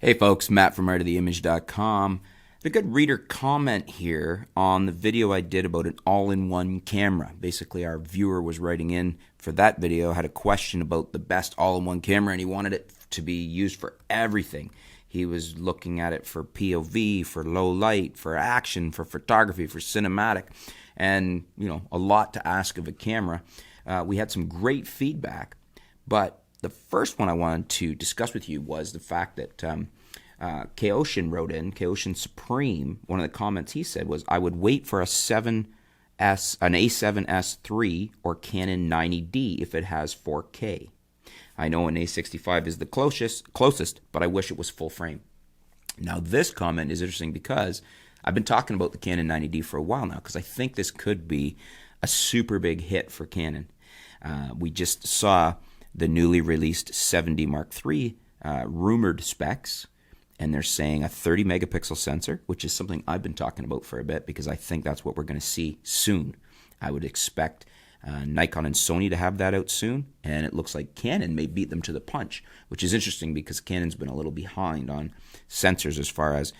Hey folks, Matt from artoftheimage.com. A good reader comment here on the video I did about an all-in-one camera. Basically, our viewer was writing in for that video, had a question about the best all-in-one camera, and he wanted it to be used for everything. He was looking at it for POV, for low light, for action, for photography, for cinematic, and a lot to ask of a camera. We had some great feedback, but the first one I wanted to discuss with you was the fact that K-Ocean wrote in, K-Ocean Supreme, one of the comments he said was, I would wait for an A7S III or Canon 90D if it has 4K. I know an A65 is the closest, but I wish it was full frame. Now this comment is interesting because I've been talking about the Canon 90D for a while now because I think this could be a super big hit for Canon. We just saw the newly released 7D Mark III rumored specs, and they're saying a 30 megapixel sensor, which is something I've been talking about for a bit because I think that's what we're going to see soon. I would expect Nikon and Sony to have that out soon, and it looks like Canon may beat them to the punch, which is interesting because Canon's been a little behind on sensors as far as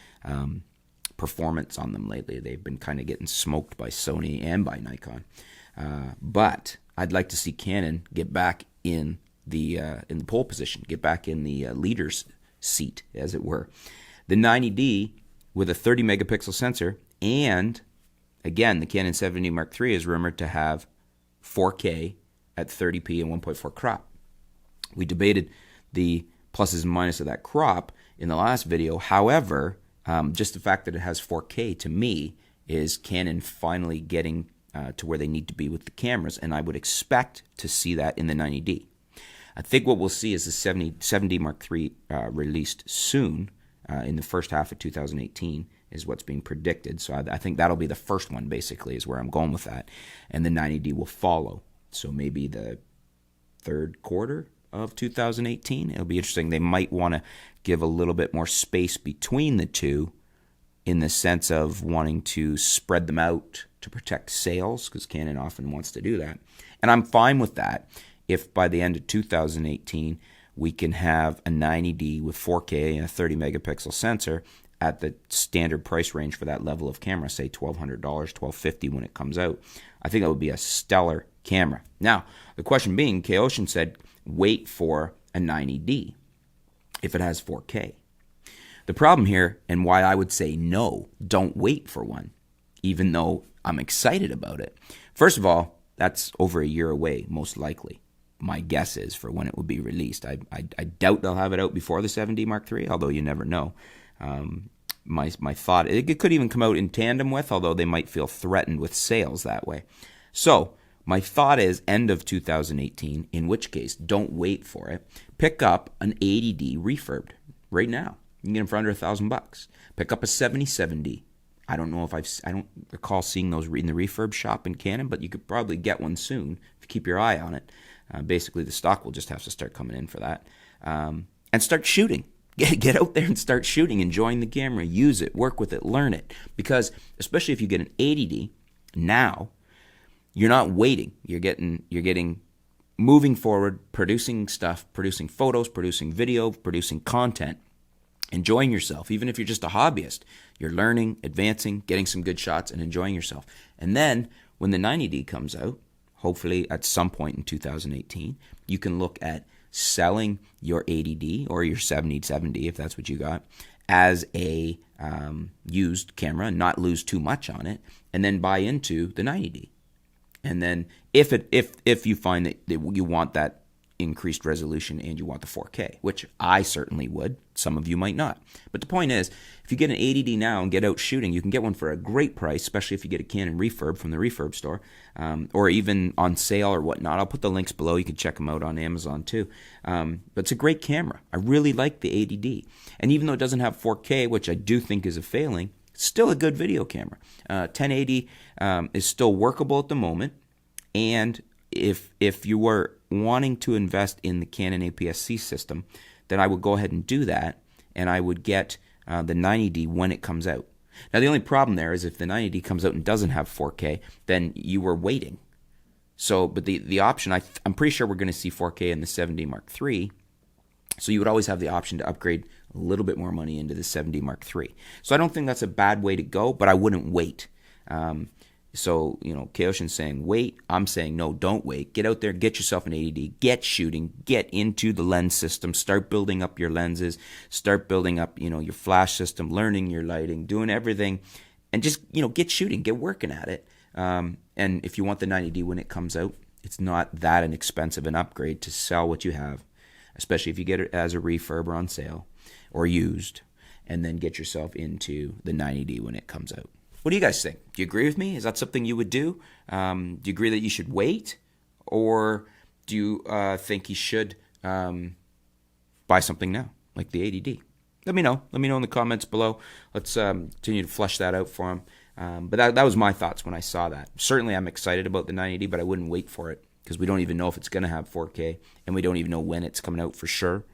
performance on them lately. They've been kind of getting smoked by Sony and by Nikon. But I'd like to see Canon get back in the pole position, get back in the leader's seat, as it were. The 90D with a 30 megapixel sensor, and again, the Canon 7D Mark III is rumored to have 4K at 30p and 1.4 crop. We debated the pluses and minuses of that crop in the last video. However, just the fact that it has 4K to me is Canon finally getting to where they need to be with the cameras, and I would expect to see that in the 90D. I think what we'll see is the 7D Mark III released soon in the first half of 2018 is what's being predicted. So I think that'll be the first one, basically, is where I'm going with that. And the 90D will follow. So maybe the third quarter of 2018. It'll be interesting. They might want to give a little bit more space between the two in the sense of wanting to spread them out to protect sales, because Canon often wants to do that. And I'm fine with that if by the end of 2018 we can have a 90D with 4K and a 30 megapixel sensor at the standard price range for that level of camera, say $1,200, $1,250 when it comes out. I think that would be a stellar camera. Now, the question being, K-Ocean said, wait for a 90D if it has 4K. The problem here, and why I would say no, don't wait for one, even though I'm excited about it. First of all, that's over a year away, most likely. My guess is for when it will be released. I doubt they'll have it out before the 7D Mark III, although you never know. My thought, it could even come out in tandem with, although they might feel threatened with sales that way. So my thought is end of 2018, in which case don't wait for it. Pick up an 80D refurbed right now. You can get them for under $1,000. Pick up a 77D. I don't know if I don't recall seeing those in the refurb shop in Canon, but you could probably get one soon if you keep your eye on it. Basically, the stock will just have to start coming in for that. And start shooting. Get out there and start shooting, enjoying the camera, use it, work with it, learn it. Because especially if you get an 80D now, you're not waiting. You're getting moving forward, producing stuff, producing photos, producing video, producing content, enjoying yourself. Even if you're just a hobbyist, you're learning, advancing, getting some good shots, and enjoying yourself. And then when the 90D comes out, hopefully at some point in 2018, you can look at selling your 80D or your 70 if that's what you got as a used camera and not lose too much on it, and then buy into the 90D. And then if you find that you want that increased resolution and you want the 4K, which I certainly would, some of you might not. But the point is, if you get an 80D now and get out shooting, you can get one for a great price, especially if you get a Canon refurb from the refurb store, or even on sale or whatnot. I'll put the links below. You can check them out on Amazon too. But it's a great camera. I really like the 80D. And even though it doesn't have 4K, which I do think is a failing, it's still a good video camera. 1080 is still workable at the moment. And if you were wanting to invest in the Canon APS-C system, then I would go ahead and do that, and I would get the 90D when it comes out. Now, the only problem there is if the 90D comes out and doesn't have 4K, then you were waiting. So, but the option, I'm pretty sure we're going to see 4K in the 7D Mark III, So you would always have the option to upgrade a little bit more money into the 7D Mark III. So I don't think that's a bad way to go, but I wouldn't wait. So, K-Ocean's saying wait. I'm saying no, don't wait. Get out there, get yourself an 80D, get shooting, get into the lens system, start building up your lenses, start building up, your flash system, learning your lighting, doing everything, and just, get shooting, get working at it. And if you want the 90D when it comes out, it's not that inexpensive an upgrade to sell what you have, especially if you get it as a refurb or on sale or used, and then get yourself into the 90D when it comes out. What do you guys think? Do you agree with me? Is that something you would do? Do you agree that you should wait? Or do you think you should buy something now, like the 80D? Let me know. Let me know in the comments below. Let's continue to flesh that out for them. But that was my thoughts when I saw that. Certainly I'm excited about the 90D, but I wouldn't wait for it because we don't even know if it's going to have 4K, and we don't even know when it's coming out for sure.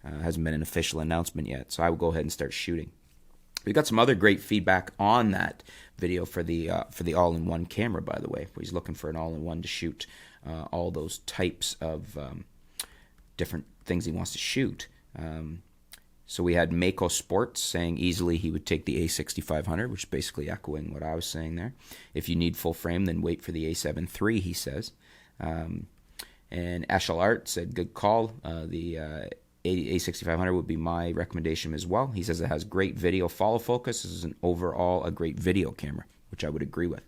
It hasn't been an official announcement yet, so I will go ahead and start shooting. We got some other great feedback on that video for the all-in-one camera, by the way. He's looking for an all-in-one to shoot all those types of different things he wants to shoot. So we had Mako Sports saying easily he would take the A6500, which is basically echoing what I was saying there. If you need full frame, then wait for the A7 III, he says. And Eshel Art said, good call. The A6500 would be my recommendation as well. He says it has great video follow focus. This is overall a great video camera, which I would agree with.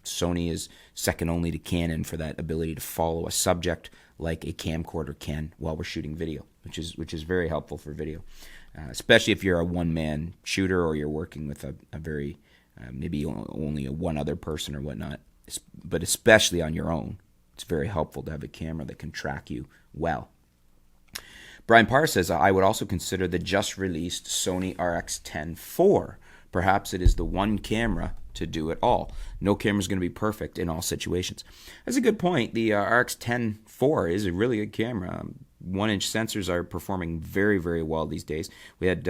Sony is second only to Canon for that ability to follow a subject like a camcorder can while we're shooting video, which is very helpful for video, especially if you're a one-man shooter or you're working with a very maybe only one other person or whatnot. But especially on your own, it's very helpful to have a camera that can track you well. Brian Parr says, I would also consider the just-released Sony RX10 IV. Perhaps it is the one camera to do it all. No camera is going to be perfect in all situations. That's a good point. The RX10 IV is a really good camera. 1-inch sensors are performing very, very well these days. We had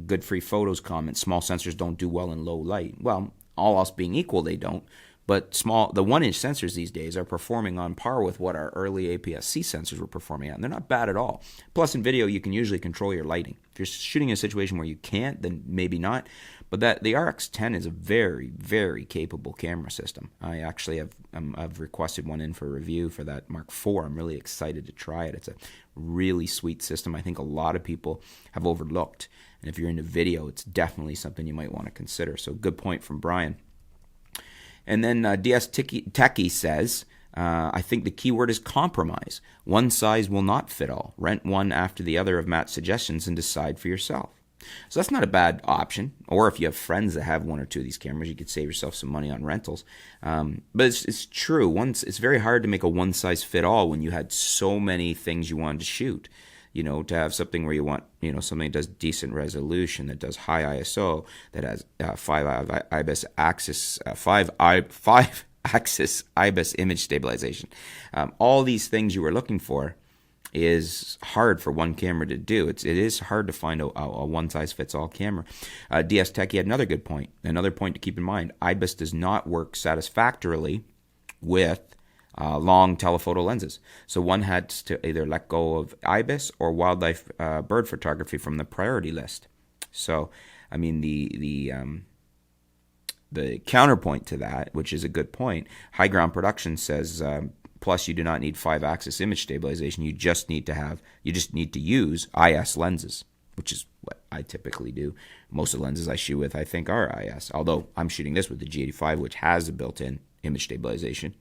Good Free Photos comment, small sensors don't do well in low light. Well, all else being equal, they don't. But the 1-inch sensors these days are performing on par with what our early APS-C sensors were performing at. And they're not bad at all. Plus, in video, you can usually control your lighting. If you're shooting in a situation where you can't, then maybe not. But the RX10 is a very, very capable camera system. I actually I've requested one in for review for that Mark IV. I'm really excited to try it. It's a really sweet system. I think a lot of people have overlooked. And if you're into video, it's definitely something you might want to consider. So good point from Brian. And then DS Techie says, I think the key word is compromise. One size will not fit all. Rent one after the other of Matt's suggestions and decide for yourself. So that's not a bad option. Or if you have friends that have one or two of these cameras, you could save yourself some money on rentals. But it's true. It's very hard to make a one-size-fit-all when you had so many things you wanted to shoot. To have something where you want, something that does decent resolution, that does high ISO, that has 5 axis IBIS image stabilization. All these things you were looking for is hard for one camera to do. It is hard to find a one-size-fits-all camera. DS Techie had another good point. Another point to keep in mind, IBIS does not work satisfactorily with long telephoto lenses. So one had to either let go of IBIS or wildlife bird photography from the priority list. So, I mean, the counterpoint to that, which is a good point, High Ground Production says, plus you do not need 5-axis image stabilization. You just need to use IS lenses, which is what I typically do. Most of the lenses I shoot with, I think, are IS. Although I'm shooting this with the G85, which has a built-in image stabilization.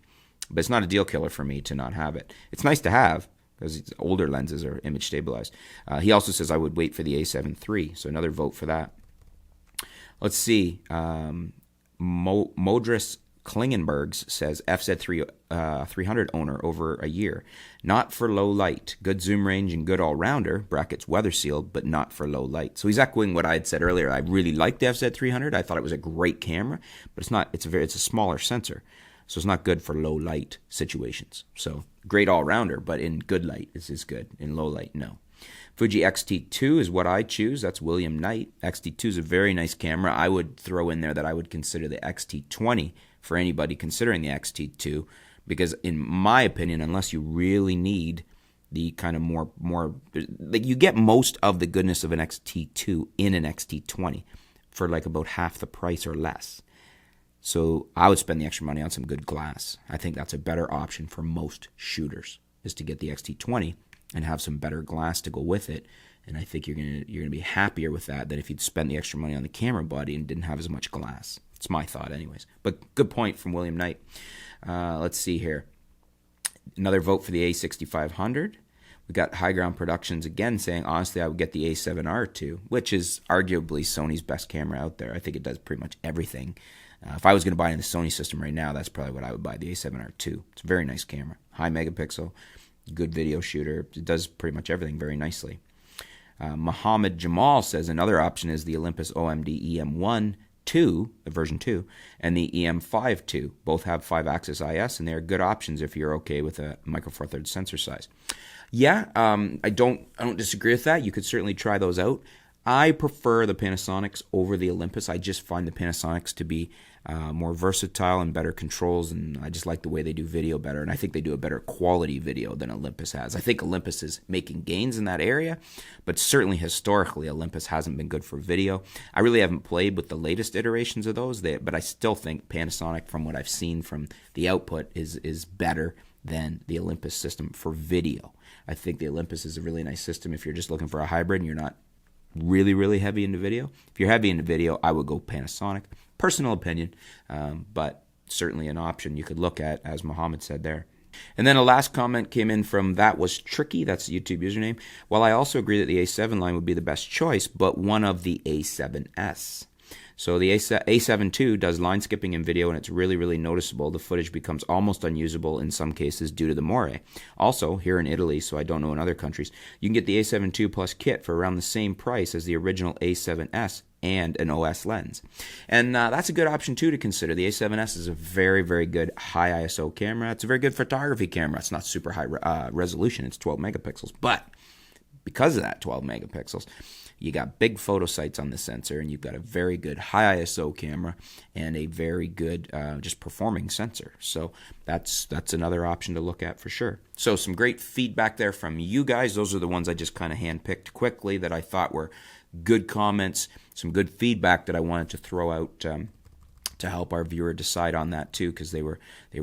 But it's not a deal killer for me to not have it. It's nice to have because older lenses are image stabilized. He also says I would wait for the A7 III, so another vote for that. Let's see. Modris Klingenbergs says FZ3 300 owner over a year. Not for low light. Good zoom range and good all-rounder, brackets weather sealed, but not for low light. So he's echoing what I had said earlier. I really liked the FZ300. I thought it was a great camera, but it's not. It's a smaller sensor. So it's not good for low light situations. So great all-rounder, but in good light is good. In low light, no. Fuji X-T2 is what I choose. That's William Knight. X-T2 is a very nice camera. I would throw in there that I would consider the X-T20 for anybody considering the X-T2 because in my opinion, unless you really need the kind of more like you get most of the goodness of an X-T2 in an X-T20 for like about half the price or less. So I would spend the extra money on some good glass. I think that's a better option for most shooters, is to get the X-T20 and have some better glass to go with it. And I think you're gonna be happier with that than if you'd spend the extra money on the camera body and didn't have as much glass. It's my thought, anyways. But good point from William Knight. Let's see here. Another vote for the A6500. We got High Ground Productions again saying, honestly, I would get the A7R II, which is arguably Sony's best camera out there. I think it does pretty much everything. If I was going to buy in the Sony system right now, that's probably what I would buy, the A7R II. It's a very nice camera. High megapixel, good video shooter. It does pretty much everything very nicely. Muhammad Jamal says another option is the Olympus OMD EM1 II, version 2, and the EM5 II. Both have 5-axis IS, and they are good options if you're okay with a micro four thirds sensor size. Yeah, I don't disagree with that. You could certainly try those out. I prefer the Panasonics over the Olympus. I just find the Panasonics to be more versatile and better controls, and I just like the way they do video better, and I think they do a better quality video than Olympus has. I think Olympus is making gains in that area, but certainly historically Olympus hasn't been good for video. I really haven't played with the latest iterations of those, but I still think Panasonic, from what I've seen from the output, is better than the Olympus system for video. I think the Olympus is a really nice system if you're just looking for a hybrid and you're not really heavy into video. If you're heavy into video, I would go Panasonic. Personal opinion, but certainly an option you could look at, as Muhammad said there. And then a last comment came in from That Was Tricky. That's the YouTube username. While I also agree that the A7 line would be the best choice, but one of the A7S. So the A7 II does line skipping in video, and it's really noticeable. The footage becomes almost unusable in some cases due to the moire. Also, here in Italy, so I don't know in other countries, you can get the A7 II Plus kit for around the same price as the original A7S and an OS lens. And that's a good option too to consider. The A7S is a very good high ISO camera. It's a very good photography camera. It's not super high resolution. It's 12 megapixels. But because of that 12 megapixels, you got big photo sites on the sensor, and you've got a very good high ISO camera and a very good just performing sensor. So that's another option to look at for sure. So some great feedback there from you guys. Those are the ones I just kind of handpicked quickly that I thought were good comments, some good feedback that I wanted to throw out to help our viewer decide on that too, because they were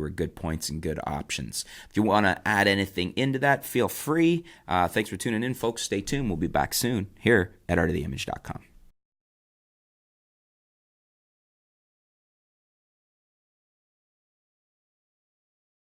good points and good options. If you want to add anything into that, feel free. Thanks for tuning in, folks. Stay tuned. We'll be back soon here at artoftheimage.com.